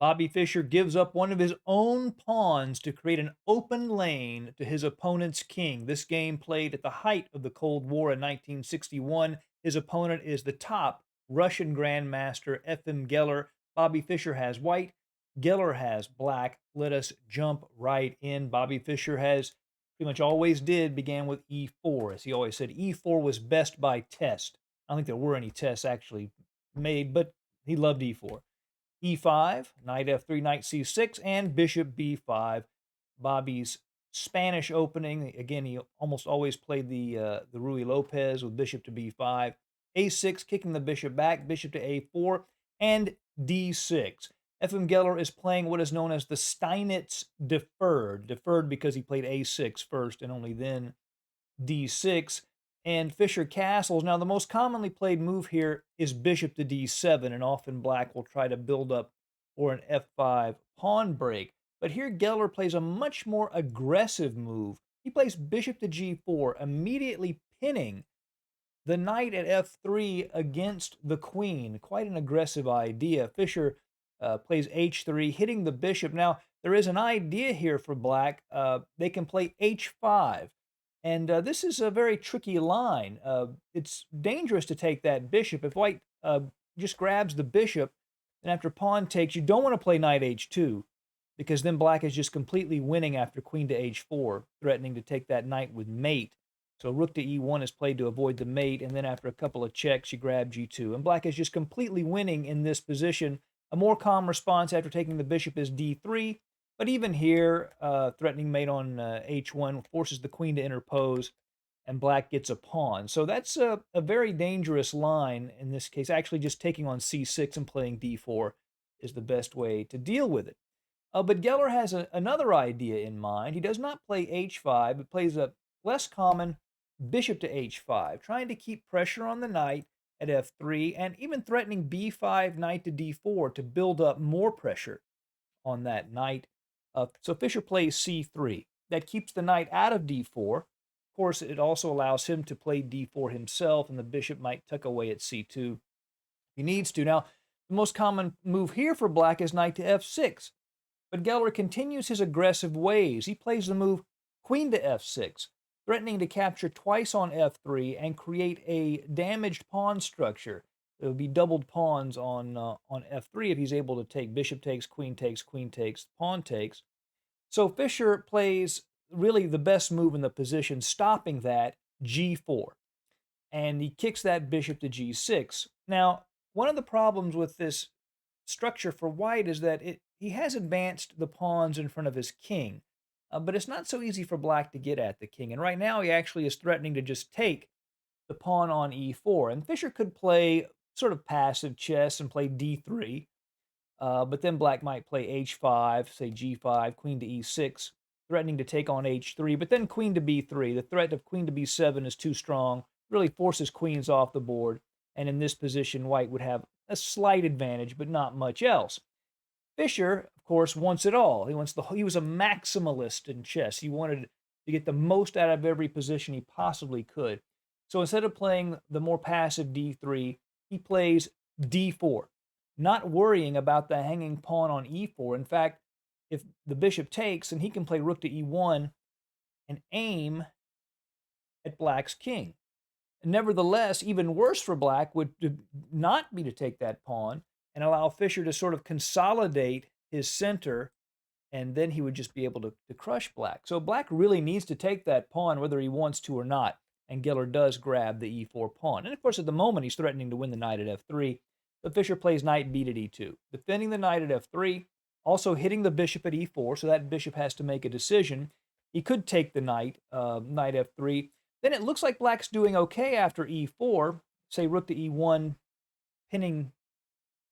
Bobby Fischer gives up one of his own pawns to create an open lane to his opponent's king. This game played at the height of the Cold War in 1961. His opponent is the top Russian Grandmaster Efim Geller. Bobby Fischer has white, Geller has black. Let us jump right in. Bobby Fischer has pretty much always began with e4. As he always said, e4 was best by test. I don't think there were any tests actually made, but he loved e4. E5, knight f3, knight c6, and bishop b5. Bobby's Spanish opening. Again, he almost always played the Rui Lopez with bishop to b5. a6, kicking the bishop back, bishop to a4, and d6. Efim Geller is playing what is known as the Steinitz deferred. Deferred because he played a6 first and only then d6, and Fischer castles. Now, the most commonly played move here is bishop to d7, and often black will try to build up for an f5 pawn break. But here Geller plays a much more aggressive move. He plays bishop to g4, immediately pinning the knight at f3 against the queen. Quite an aggressive idea. Fischer plays h3, hitting the bishop. Now, there is an idea here for black. They can play h5. And this is a very tricky line. It's dangerous to take that bishop. If white just grabs the bishop, and after pawn takes, you don't want to play knight h2, because then black is just completely winning after queen to h4, threatening to take that knight with mate. So rook to e1 is played to avoid the mate, and then after a couple of checks, you grab g2. And black is just completely winning in this position. A more calm response after taking the bishop is d3, but even here, threatening mate on h1 forces the queen to interpose, and black gets a pawn. So that's a very dangerous line in this case. Actually, just taking on c6 and playing d4 is the best way to deal with it. But Geller has another idea in mind. He does not play h5, but plays a less common bishop to h5, trying to keep pressure on the knight at f3, and even threatening b5, knight to d4 to build up more pressure on that knight. So Fischer plays c3. That keeps the knight out of d4. Of course, it also allows him to play d4 himself, and the bishop might tuck away at c2 if he needs to. Now, the most common move here for black is knight to f6. But Geller continues his aggressive ways. He plays the move queen to f6, threatening to capture twice on f3 and create a damaged pawn structure. There will be doubled pawns on f3 if he's able to take bishop takes, queen takes, pawn takes. So Fischer plays really the best move in the position, stopping that, g4. And he kicks that bishop to g6. Now, one of the problems with this structure for white is that he has advanced the pawns in front of his king, but it's not so easy for black to get at the king. And right now he actually is threatening to just take the pawn on e4. And Fischer could play sort of passive chess and play d3, but then black might play h5, say g5, queen to e6, threatening to take on h3, but then queen to b3. The threat of queen to b7 is too strong, really forces queens off the board. And in this position, white would have a slight advantage, but not much else. Fischer, of course, wants it all. He was a maximalist in chess. He wanted to get the most out of every position he possibly could. So instead of playing the more passive d3, he plays d4, not worrying about the hanging pawn on e4. In fact, if the bishop takes, then he can play rook to e1 and aim at black's king. Nevertheless, even worse for black would not be to take that pawn and allow Fischer to sort of consolidate his center, and then he would just be able to crush black. So black really needs to take that pawn whether he wants to or not, and Geller does grab the e4 pawn. And of course, at the moment, he's threatening to win the knight at f3, but Fischer plays knight b to d2, defending the knight at f3, also hitting the bishop at e4, so that bishop has to make a decision. He could take the knight, knight f3. Then it looks like black's doing okay after e4, say rook to e1, pinning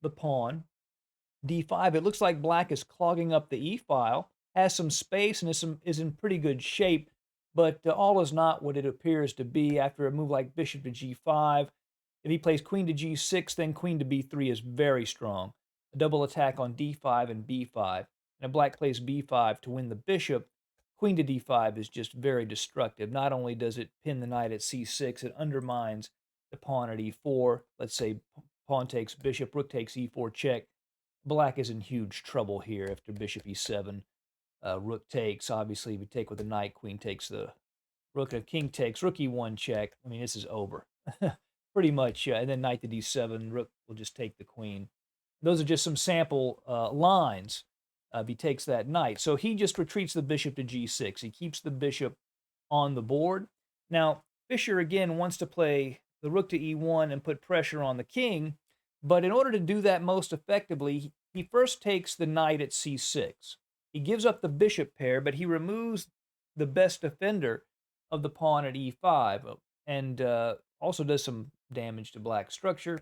the pawn. d5, it looks like black is clogging up the e-file, has some space, and is in pretty good shape, but all is not what it appears to be after a move like bishop to g5. If he plays queen to g6, then queen to b3 is very strong. A double attack on d5 and b5. And if black plays b5 to win the bishop, queen to d5 is just very destructive. Not only does it pin the knight at c6, it undermines the pawn at e4. Let's say pawn takes bishop, rook takes e4 check. Black is in huge trouble here after bishop e7. Rook takes. Obviously, if you take with the knight, queen takes the rook, and if king takes, rook e1 check. I mean, this is over. Pretty much. And then knight to d7, rook will just take the queen. Those are just some sample lines if he takes that knight. So he just retreats the bishop to g6. He keeps the bishop on the board. Now, Fischer again wants to play the rook to e1 and put pressure on the king, but in order to do that most effectively, he first takes the knight at c6. He gives up the bishop pair, but he removes the best defender of the pawn at e5 and also does some damage to black structure.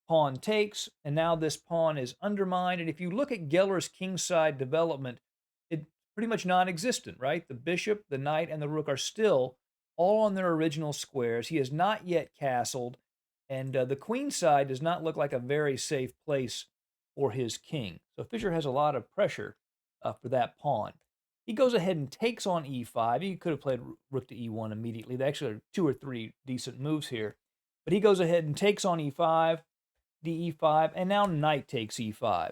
Pawn takes, and now this pawn is undermined. And if you look at Geller's kingside development, it's pretty much non-existent, right? The bishop, the knight, and the rook are still all on their original squares. He has not yet castled, and the queen side does not look like a very safe place for his king. So Fischer has a lot of pressure for that pawn. He goes ahead and takes on e5. He could have played rook to e1 immediately. There actually are 2 or 3 decent moves here. But he goes ahead and takes on e5, de5, and now knight takes e5,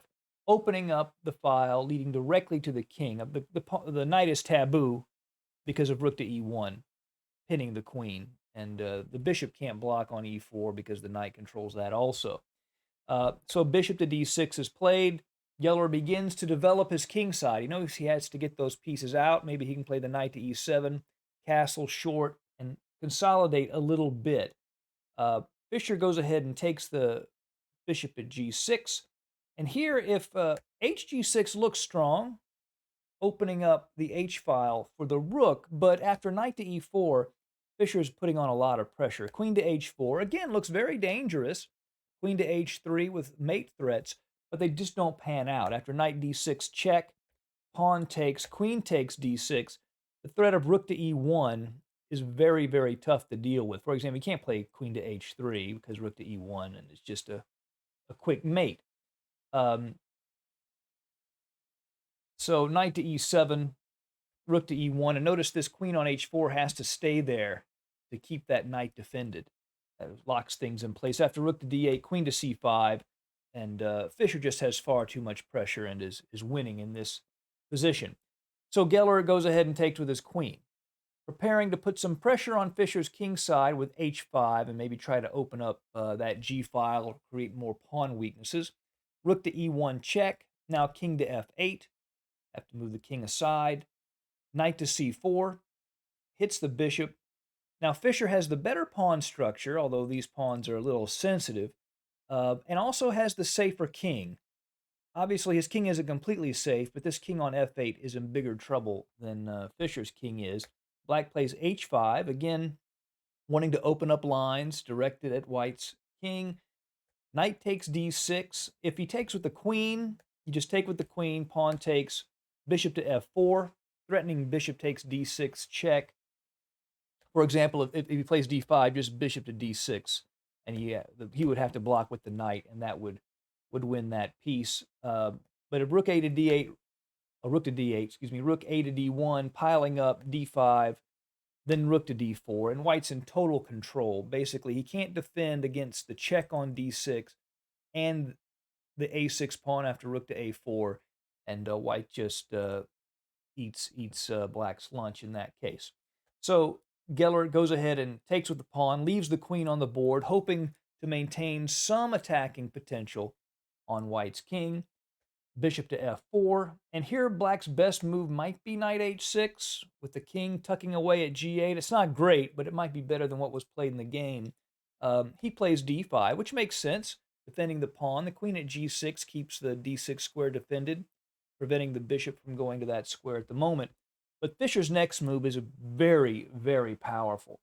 opening up the file leading directly to the king. The knight is taboo because of rook to e1, pinning the queen. And the bishop can't block on e4 because the knight controls that also. So bishop to d6 is played. Geller begins to develop his king side. He knows he has to get those pieces out. Maybe he can play the knight to e7, castle short, and consolidate a little bit. Fischer goes ahead and takes the bishop at g6. And here, if hg6 looks strong, opening up the h-file for the rook, but after knight to e4, Fischer's putting on a lot of pressure. Queen to h4, again, looks very dangerous. Queen to h3 with mate threats, but they just don't pan out. After knight d6 check, pawn takes, queen takes d6, the threat of rook to e1 is very, very tough to deal with. For example, you can't play queen to h3 because rook to e1, and it's just a quick mate. So knight to e7, rook to e1, and notice this queen on h4 has to stay there to keep that knight defended. That locks things in place. After rook to d8, queen to c5, and Fischer just has far too much pressure and is winning in this position. So Geller goes ahead and takes with his queen, preparing to put some pressure on Fischer's king side with h5 and maybe try to open up that g-file or create more pawn weaknesses. Rook to e1 check. Now king to f8. Have to move the king aside. Knight to c4. Hits the bishop. Now Fischer has the better pawn structure, although these pawns are a little sensitive, and also has the safer king. Obviously, his king isn't completely safe, but this king on f8 is in bigger trouble than Fischer's king is. Black plays h5, again, wanting to open up lines directed at white's king. Knight takes d6. If he takes with the queen, you just take with the queen. Pawn takes, bishop to f4, threatening bishop takes d6 check. For example, if he plays d5, just bishop to d6, and he would have to block with the knight, and that would win that piece. But if rook a to d8, or rook to d8, excuse me, rook a to d1, piling up d5, then rook to d4, and white's in total control. Basically, he can't defend against the check on d6 and the a6 pawn after rook to a4, and white just eats black's lunch in that case. So Geller goes ahead and takes with the pawn, leaves the queen on the board, hoping to maintain some attacking potential on white's king. Bishop to f4, and here black's best move might be knight h6 with the king tucking away at g8. It's not great, but it might be better than what was played in the game. He plays d5, which makes sense, defending the pawn. The queen at g6 keeps the d6 square defended, preventing the bishop from going to that square at the moment. But Fischer's next move is very, very powerful.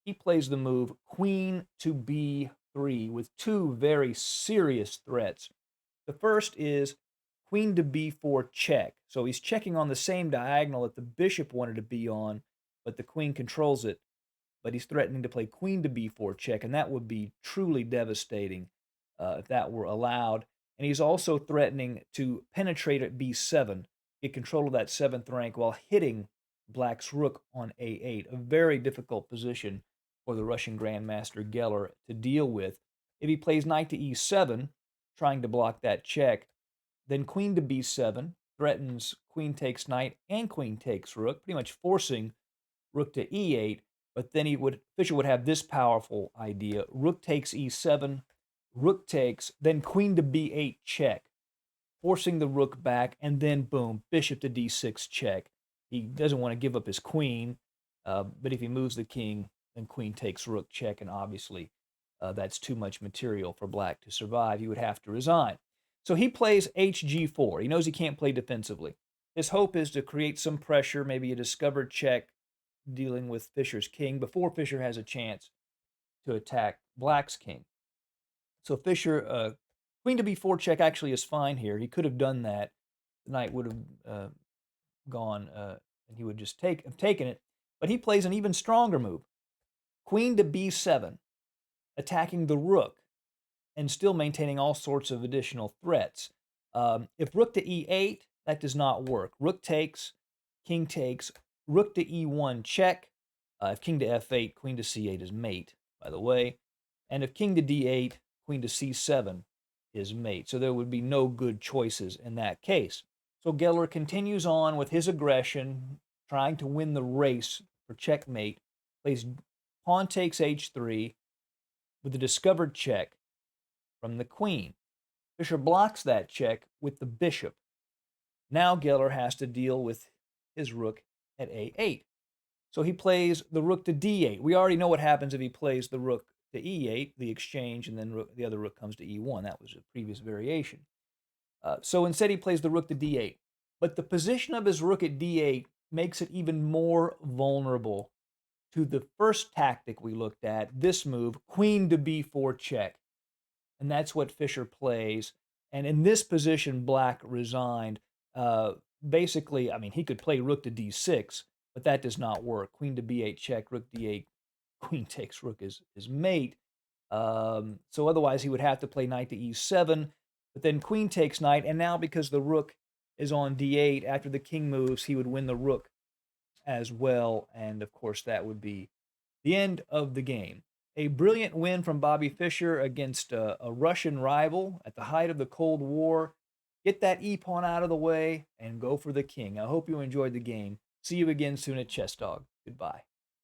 He plays the move queen to b3 with 2 very serious threats. The first is queen to b4 check. So he's checking on the same diagonal that the bishop wanted to be on, but the queen controls it. But he's threatening to play queen to b4 check, and that would be truly devastating if that were allowed. And he's also threatening to penetrate at b7, get control of that 7th rank while hitting black's rook on a8, a very difficult position for the Russian Grandmaster Geller to deal with. If he plays knight to e7, trying to block that check, Then queen to b7 threatens queen takes knight and queen takes rook, pretty much forcing rook to e8. But then Fischer would have this powerful idea: rook takes e7, rook takes, then queen to b8 check, forcing the rook back, and then boom, bishop to d6 check. He doesn't want to give up his queen, but if he moves the king, then queen takes rook check, and obviously that's too much material for black to survive. He would have to resign. So he plays hg4. He knows he can't play defensively. His hope is to create some pressure, maybe a discovered check dealing with Fischer's king before Fischer has a chance to attack black's king. So Fischer, queen to b4 check actually is fine here. He could have done that. The knight would have gone, and he would just have taken it. But he plays an even stronger move. Queen to b7, attacking the rook and still maintaining all sorts of additional threats. If rook to e8, that does not work. Rook takes, king takes, rook to e1 check. If king to f8, queen to c8 is mate, by the way. And if king to d8, queen to c7 is mate. So there would be no good choices in that case. So Geller continues on with his aggression, trying to win the race for checkmate. Plays pawn takes h3 with a discovered check from the queen. Fischer blocks that check with the bishop. Now Geller has to deal with his rook at a8. So he plays the rook to d8. We already know what happens if he plays the rook to e8, the exchange, and then the other rook comes to e1. That was a previous variation. So instead he plays the rook to d8. But the position of his rook at d8 makes it even more vulnerable to the first tactic we looked at, this move, queen to b4 check. And that's what Fischer plays. And in this position, black resigned. Basically, I mean, he could play rook to d6, but that does not work. Queen to b8 check, rook d8, queen takes rook is mate. So otherwise, he would have to play knight to e7, but then queen takes knight. And now, because the rook is on d8, after the king moves, he would win the rook as well. And of course, that would be the end of the game. A brilliant win from Bobby Fischer against a Russian rival at the height of the Cold War. Get that e-pawn out of the way and go for the king. I hope you enjoyed the game. See you again soon at Chess Dog. Goodbye.